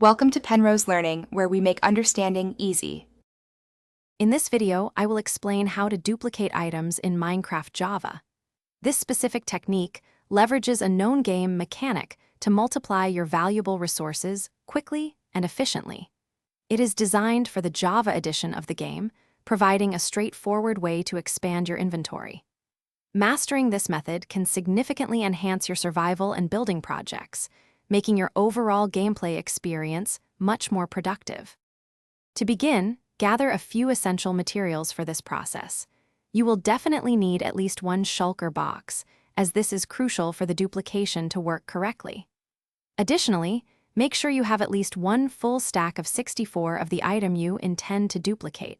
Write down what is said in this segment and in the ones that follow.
Welcome to Penrose Learning, where we make understanding easy. In this video, I will explain how to duplicate items in Minecraft Java. This specific technique leverages a known game mechanic to multiply your valuable resources quickly and efficiently. It is designed for the Java edition of the game, providing a straightforward way to expand your inventory. Mastering this method can significantly enhance your survival and building projects, making your overall gameplay experience much more productive. To begin, gather a few essential materials for this process. You will definitely need at least one shulker box, as this is crucial for the duplication to work correctly. Additionally, make sure you have at least one full stack of 64 of the item you intend to duplicate.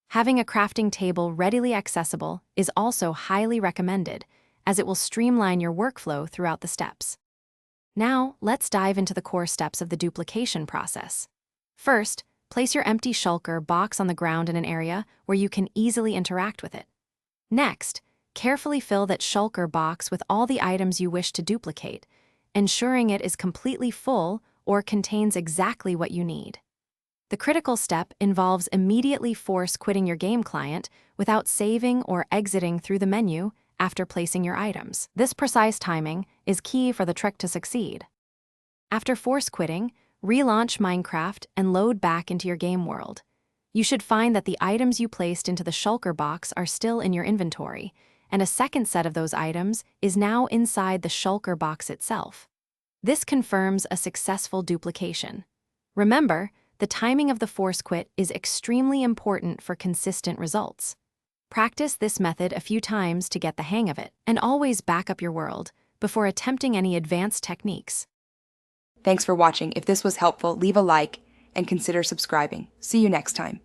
Having a crafting table readily accessible is also highly recommended, as it will streamline your workflow throughout the steps. Now, let's dive into the core steps of the duplication process. First, place your empty shulker box on the ground in an area where you can easily interact with it. Next, carefully fill that shulker box with all the items you wish to duplicate, ensuring it is completely full or contains exactly what you need. The critical step involves immediately force quitting your game client without saving or exiting through the menu after placing your items. This precise timing is key for the trick to succeed. After force quitting, relaunch Minecraft and load back into your game world. You should find that the items you placed into the shulker box are still in your inventory, and a second set of those items is now inside the shulker box itself. This confirms a successful duplication. Remember, the timing of the force quit is extremely important for consistent results. Practice this method a few times to get the hang of it, and always back up your world before attempting any advanced techniques. Thanks for watching. If this was helpful, leave a like and consider subscribing. See you next time.